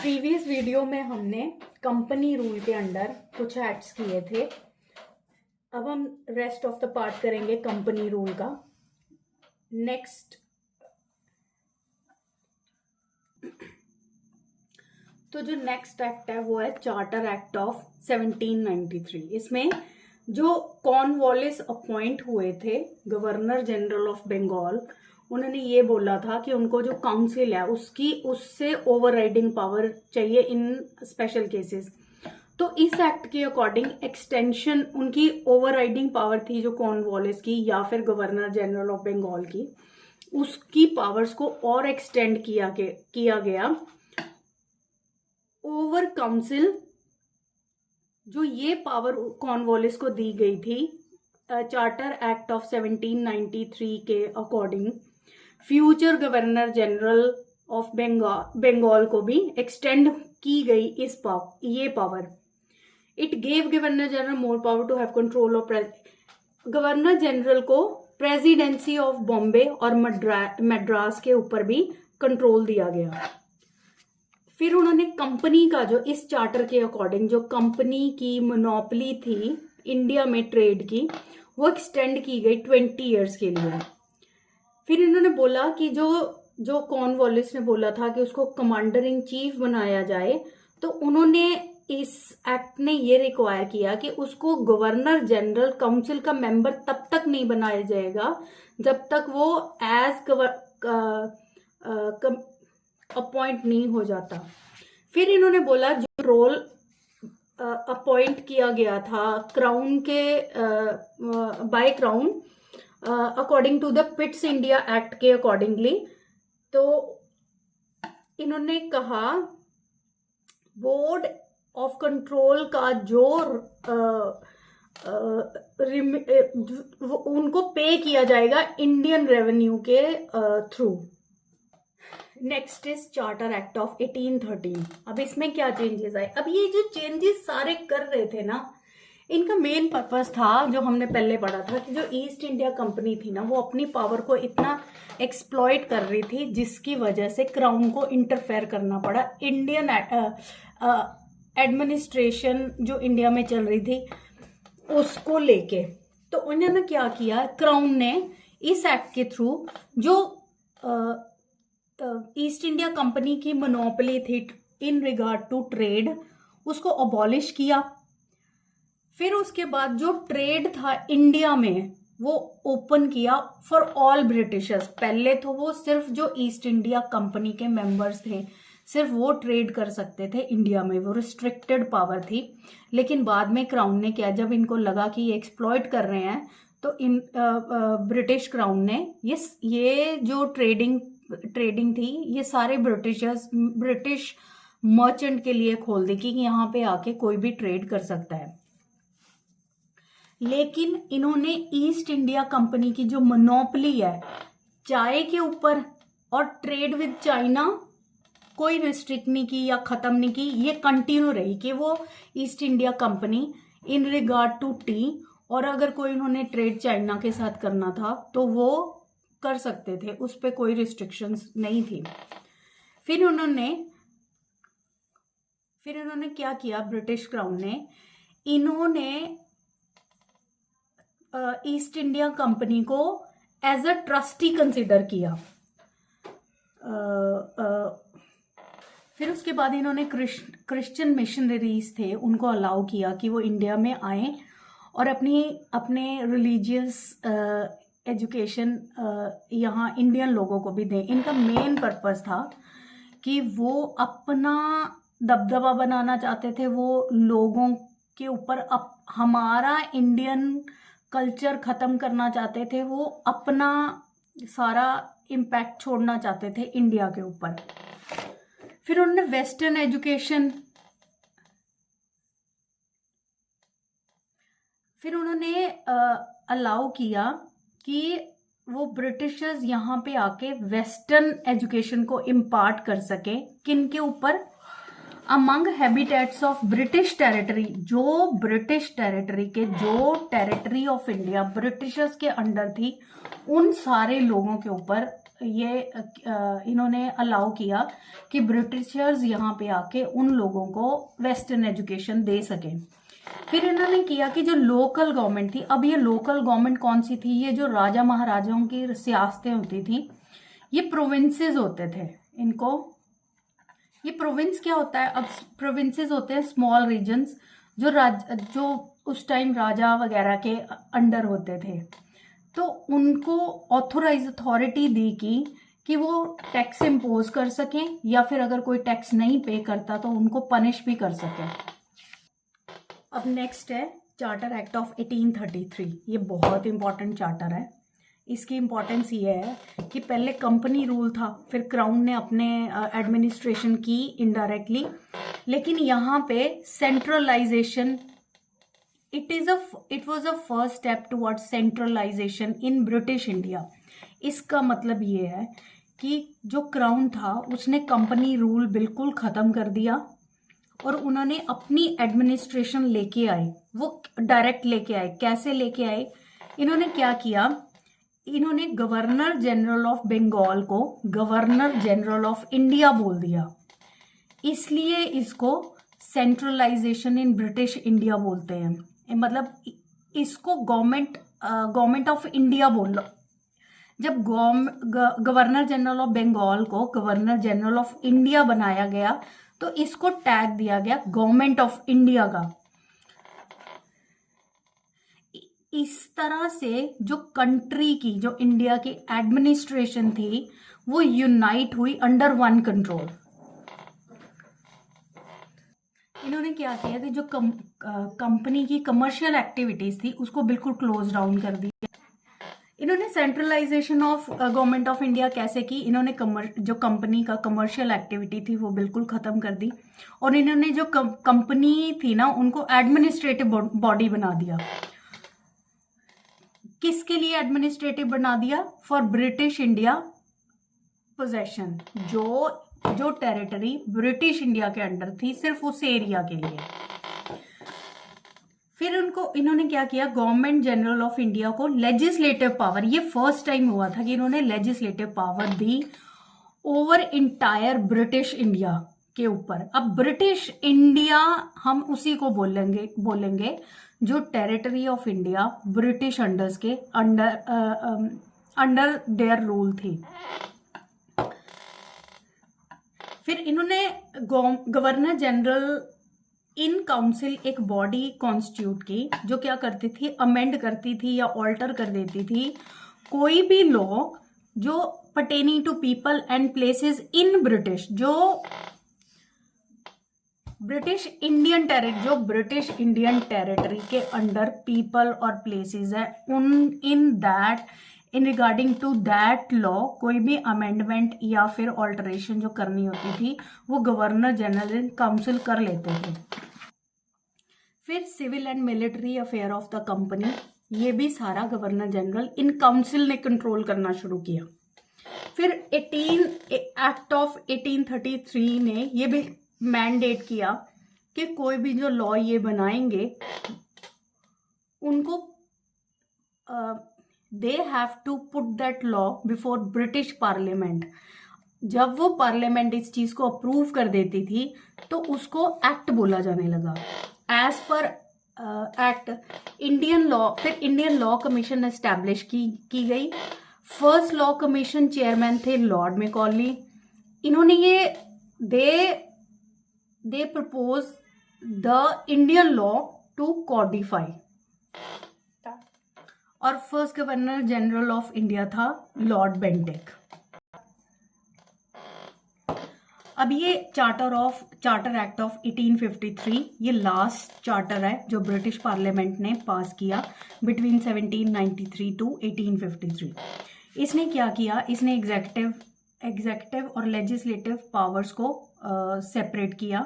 Previous video में हमने company rule के अंडर कुछ एक्ट्स किए थे। अब हम रेस्ट ऑफ द पार्ट करेंगे कंपनी रूल का। नेक्स्ट तो जो नेक्स्ट एक्ट है वो है चार्टर एक्ट ऑफ 1793। इसमें जो कॉर्नवालिस अपॉइंट हुए थे गवर्नर जनरल ऑफ बंगाल, उन्होंने ये बोला था कि उनको जो काउंसिल है उससे ओवरराइडिंग पावर चाहिए इन स्पेशल केसेस। तो इस एक्ट के अकॉर्डिंग एक्सटेंशन उनकी ओवरराइडिंग पावर थी जो कॉर्नवालिस की या फिर गवर्नर जनरल ऑफ बंगाल की, उसकी पावर्स को और एक्सटेंड किया गया ओवर काउंसिल। जो ये पावर कॉर्नवालिस को दी गई थी चार्टर एक्ट ऑफ 1793 के according, future governor general of Bengal को भी एक्सटेंड की गई ये power. It gave governor general more power to have control of governor general को प्रेसिडेंसी ऑफ बॉम्बे और मद्रास के ऊपर भी कंट्रोल दिया गया। फिर उन्होंने कंपनी का जो इस चार्टर के अकॉर्डिंग जो कंपनी की मोनोपोली थी इंडिया में ट्रेड की, वो एक्सटेंड की गई 20 इयर्स के लिए। फिर इन्होंने बोला कि जो कॉर्नवालिस ने बोला था कि उसको कमांडर इन चीफ बनाया जाए, तो उन्होंने इस एक्ट ने ये रिक्वायर किया कि उसको गवर्नर जनरल काउंसिल का मेंबर तब तक नहीं बनाया जाएगा जब तक वो अपॉइंट नहीं हो जाता। फिर इन्होंने बोला जो रोल अपॉइंट किया गया था क्राउन के by crown according to the Pitt's India act के अकॉर्डिंगली, तो इन्होंने कहा बोर्ड ऑफ कंट्रोल का जो उनको पे किया जाएगा इंडियन रेवेन्यू के through. Next is charter act of 1813। अब इसमें क्या चेंजेस आए? अब ये जो चेंजेस सारे कर रहे थे ना, इनका मेन पर्पस था जो हमने पहले पढ़ा था कि जो ईस्ट इंडिया कंपनी थी ना, वो अपनी पावर को इतना एक्सप्लॉइट कर रही थी जिसकी वजह से क्राउन को इंटरफेयर करना पड़ा। इंडियन एडमिनिस्ट्रेशन जो इंडिया में चल रही थी उसको लेके, तो उन्होंने क्या किया, क्राउन ने इस एक्ट के थ्रू जो ईस्ट इंडिया कंपनी की मोनोपोली थी इन रिगार्ड टू ट्रेड, उसको अबॉलिश किया। फिर उसके बाद जो ट्रेड था इंडिया में वो ओपन किया फॉर ऑल ब्रिटिशर्स। पहले तो वो सिर्फ जो ईस्ट इंडिया कंपनी के मेंबर्स थे सिर्फ वो ट्रेड कर सकते थे इंडिया में, वो रिस्ट्रिक्टेड पावर थी। लेकिन बाद में क्राउन ने क्या, जब इनको लगा कि ये एक्सप्लॉइट कर रहे हैं, तो ब्रिटिश क्राउन ने ये जो ट्रेडिंग थी ये सारे ब्रिटिश मर्चेंट के लिए खोल दी कि यहाँ पे आके कोई भी ट्रेड कर सकता है। लेकिन इन्होंने ईस्ट इंडिया कंपनी की जो मोनोपोली है चाय के ऊपर और ट्रेड विद चाइना कोई रिस्ट्रिक्ट नहीं की या खत्म नहीं की, ये कंटिन्यू रही कि वो east India company in regard to tea, और अगर कोई उन्होंने ट्रेड चाइना के साथ करना था तो वो कर सकते थे, उस पर कोई रिस्ट्रिक्शंस नहीं थी। फिर उन्होंने क्या किया, ब्रिटिश क्राउन ने इन्होंने ईस्ट इंडिया कंपनी को एज अ ट्रस्टी कंसिडर किया। फिर उसके बाद इन्होंने क्रिश्चियन मिशनरीज थे उनको अलाउ किया कि वो इंडिया में आए और अपने रिलीजियस एजुकेशन यहाँ इंडियन लोगों को भी दें। इनका मेन पर्पस था कि वो अपना दबदबा बनाना चाहते थे, वो लोगों के ऊपर हमारा इंडियन कल्चर ख़त्म करना चाहते थे, वो अपना सारा इम्पैक्ट छोड़ना चाहते थे इंडिया के ऊपर। फिर उन्होंने वेस्टर्न एजुकेशन, फिर उन्होंने अलाउ किया कि वो ब्रिटिशर्स यहाँ पे आके वेस्टर्न एजुकेशन को इम्पार्ट कर सके। किन के ऊपर? Among habitats of British territory, जो ब्रिटिश टेरिटरी के जो टेरिटरी ऑफ इंडिया ब्रिटिशर्स के अंडर थी, उन सारे लोगों के ऊपर इन्होंने अलाउ किया कि ब्रिटिशर्स यहाँ पे आके उन लोगों को वेस्टर्न एजुकेशन दे सकें। फिर इन्होंने किया कि जो लोकल गवर्नमेंट थी, अब ये लोकल गवर्नमेंट कौन सी थी, ये जो राजा महाराजाओं की सियासतें होती थी, ये प्रोविंसेस होते थे इनको। ये प्रोविंस क्या होता है, अब प्रोविंसेस होते हैं स्मॉल रीजन्स जो उस टाइम राजा वगैरह के अंडर होते थे। तो उनको ऑथोराइज अथॉरिटी दी कि वो टैक्स इम्पोज कर सकें, या फिर अगर कोई टैक्स नहीं पे करता तो उनको पनिश भी कर सकें। अब नेक्स्ट है चार्टर एक्ट ऑफ 1833। ये बहुत इंपॉर्टेंट चार्टर है। इसकी इम्पोर्टेंस ये है कि पहले कंपनी रूल था, फिर क्राउन ने अपने एडमिनिस्ट्रेशन की इनडायरेक्टली, लेकिन यहाँ पे centralisation, it was a first step towards centralisation in British India. इसका मतलब ये है कि जो क्राउन था उसने कंपनी रूल बिल्कुल ख़त्म कर दिया और उन्होंने अपनी एडमिनिस्ट्रेशन लेके आए, वो डायरेक्ट लेके आए। कैसे लेके आए, इन्होंने क्या किया, इन्होंने गवर्नर जनरल ऑफ बंगाल को गवर्नर जनरल ऑफ इंडिया बोल दिया, इसलिए इसको सेंट्रलाइजेशन इन ब्रिटिश इंडिया बोलते हैं। मतलब इसको गवर्नमेंट ऑफ इंडिया बोल लो। जब गवर्नर जनरल ऑफ बंगाल को गवर्नर जनरल ऑफ इंडिया बनाया गया तो इसको टैग दिया गया गवर्नमेंट ऑफ इंडिया का। इस तरह से जो कंट्री की, जो इंडिया की एडमिनिस्ट्रेशन थी, वो यूनाइट हुई अंडर वन कंट्रोल। इन्होंने क्या किया कि जो कंपनी की कमर्शियल एक्टिविटीज थी उसको बिल्कुल क्लोज डाउन कर दिया। इन्होंने centralisation of government of India कैसे की, इन्होंने जो कंपनी का कमर्शियल एक्टिविटी थी वो बिल्कुल खत्म कर दी, और इन्होंने जो कंपनी थी ना उनको एडमिनिस्ट्रेटिव बॉडी बना दिया। किसके लिए एडमिनिस्ट्रेटिव बना दिया, फॉर ब्रिटिश इंडिया पोजेशन। जो टेरिटरी ब्रिटिश इंडिया के अंडर थी सिर्फ उस एरिया के लिए। फिर इन्होंने क्या किया, गवर्नमेंट जनरल ऑफ इंडिया को लेजिस्लेटिव पावर, ये फर्स्ट टाइम हुआ था कि इन्होंने legislative power the over entire British India के ऊपर। अब ब्रिटिश इंडिया हम उसी को बोलेंगे जो टेरिटरी ऑफ इंडिया ब्रिटिश अंडर्स के अंडर देयर रूल थी। फिर इन्होंने गवर्नर जनरल इन काउंसिल एक बॉडी कॉन्स्टिट्यूट की जो क्या करती थी, अमेंड करती थी या ऑल्टर कर देती थी कोई भी लॉ जो pertaining to people and places in British, जो ब्रिटिश इंडियन टेरिटरी के अंडर पीपल और प्लेसेस है, in regarding to that law कोई भी अमेंडमेंट या फिर ऑल्टरेशन जो करनी होती थी वो गवर्नर जनरल काउंसिल कर लेते थे। फिर civil and military affair of the company, ये भी सारा गवर्नर जनरल इन काउंसिल ने कंट्रोल करना शुरू किया। फिर एक्ट ऑफ 1833 ने ये भी मैंडेट किया कि कोई भी जो लॉ ये बनाएंगे उनको दे have to put that law before British parliament. जब वो पार्लियामेंट इस चीज को अप्रूव कर देती थी तो उसको एक्ट बोला जाने लगा। As per act Indian law, फिर इंडियन लॉ कमीशन एस्टैब्लिश की गई। फर्स्ट लॉ कमीशन चेयरमैन थे लॉर्ड मैकॉले। इन्होंने ये they propose the Indian law to codify, और first governor general of India था लॉर्ड बेंटिक। अब ये चार्टर एक्ट ऑफ 1853 ये लास्ट चार्टर है जो ब्रिटिश पार्लियामेंट ने पास किया बिटवीन 1793 टू 1853। इसने क्या किया, इसने एग्जेक्टिव और लेजिस्लेटिव पावर्स को सेपरेट किया।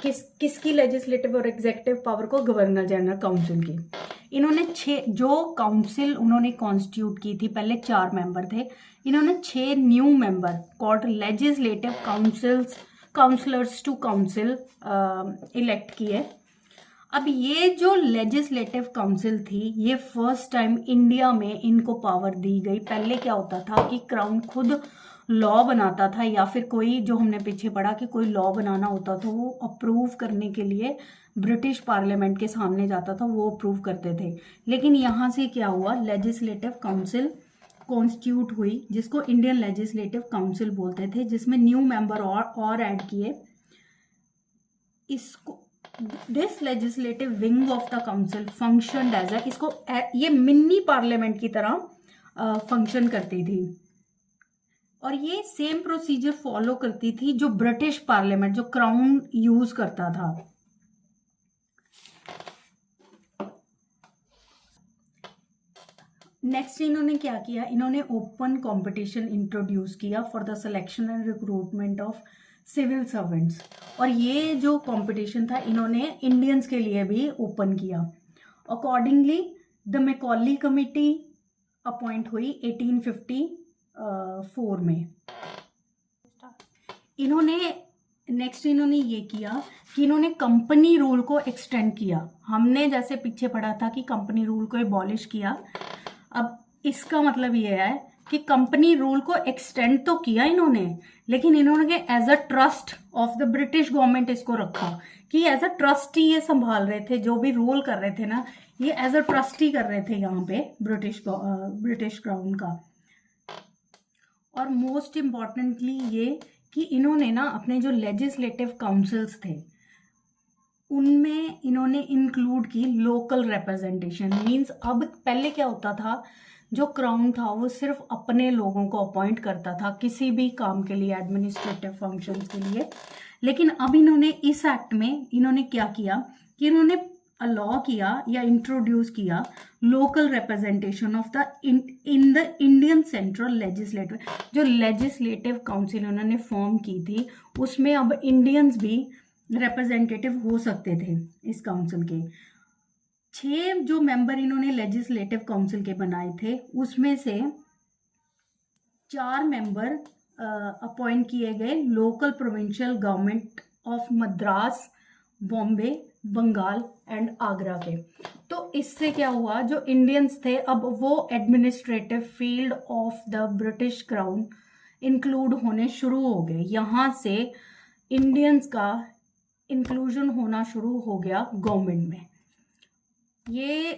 किसकी लेजिस्लेटिव और एग्जेक्टिव पावर को, गवर्नर जनरल काउंसिल की। इन्होंने जो काउंसिल उन्होंने कॉन्स्टिट्यूट की थी, पहले 4 मेंबर थे, इन्होंने 6 new member called legislative councillors to council elect किए। अब ये जो लेजिस्लेटिव काउंसिल थी, ये फर्स्ट टाइम इंडिया में इनको पावर दी गई। पहले क्या होता था कि क्राउन खुद लॉ बनाता था, या फिर कोई, जो हमने पीछे पढ़ा कि कोई लॉ बनाना होता था, वो अप्रूव करने के लिए ब्रिटिश पार्लियामेंट के सामने जाता था, वो अप्रूव करते थे। लेकिन यहाँ से क्या हुआ, लेजिस्लेटिव काउंसिल कॉन्स्टिट्यूट हुई, जिसको इंडियन लेजिस्लेटिव काउंसिल बोलते थे, जिसमें न्यू मेंबर और ऐड किए। इसको this legislative wing of the council function as इसको ये मिनी पार्लियामेंट की तरह फंक्शन करती थी, और ये सेम प्रोसीजर फॉलो करती थी जो ब्रिटिश पार्लियामेंट, जो क्राउन यूज करता था। नेक्स्ट इन्होंने क्या किया, इन्होंने ओपन कंपटीशन इंट्रोड्यूस किया for the selection and recruitment of civil servants, और ये जो कंपटीशन था इन्होंने इंडियंस के लिए भी ओपन किया। अकॉर्डिंगली द मैकॉली कमिटी अपॉइंट हुई 1854 में। नेक्स्ट इन्होंने ये किया कि इन्होंने कंपनी रूल को एक्सटेंड किया। हमने जैसे पीछे पढ़ा था कि कंपनी रूल को एबॉलिश किया, अब इसका मतलब ये है कि कंपनी रूल को एक्सटेंड तो किया इन्होंने, लेकिन इन्होंने as a trust of the British government इसको रखा, कि एज अ ट्रस्टी ये संभाल रहे थे, जो भी रूल कर रहे थे ना, ये एज अ ट्रस्टी कर रहे थे यहाँ पे ब्रिटिश क्राउन का। और मोस्ट इम्पॉर्टेंटली ये कि इन्होंने ना अपने जो लेजिस्लेटिव काउंसिल्स थे उनमें इन्होंने इंक्लूड की लोकल रिप्रेजेंटेशन। मींस अब पहले क्या होता था, जो क्राउन था वो सिर्फ अपने लोगों को अपॉइंट करता था किसी भी काम के लिए, एडमिनिस्ट्रेटिव फंक्शंस के लिए। लेकिन अब इन्होंने इस एक्ट में इन्होंने क्या किया कि इन्होंने लॉ किया या इंट्रोड्यूस किया local representation of the in the Indian central legislative. जो लेजिस्लेटिव काउंसिल उन्होंने फॉर्म की थी, उसमें अब इंडियंस भी रिप्रेजेंटेटिव हो सकते थे इस काउंसिल के। 6 जो मेंबर इन्होंने लेजिस्लेटिव काउंसिल के बनाए थे, उसमें से 4 मेंबर अपॉइंट किए गए local provincial government of Madras, Bombay, Bengal and Agra के। तो इससे क्या हुआ, जो इंडियंस थे अब वो administrative field of the British crown include होने शुरू हो गए। यहाँ से इंडियंस का इंक्लूजन होना शुरू हो गया गवर्नमेंट में। ये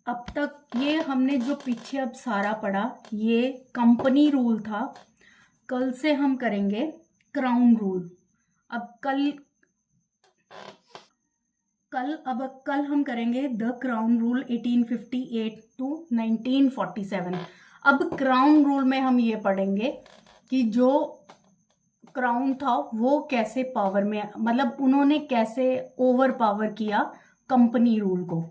अब तक ये हमने जो पीछे अब सारा पढ़ा, ये कंपनी रूल था। कल से हम करेंगे क्राउन रूल। अब कल हम करेंगे द क्राउन रूल 1858 टू 1947। अब क्राउन रूल में हम ये पढ़ेंगे कि जो क्राउन था वो कैसे पावर में, मतलब उन्होंने कैसे ओवर पावर किया कंपनी रूल को।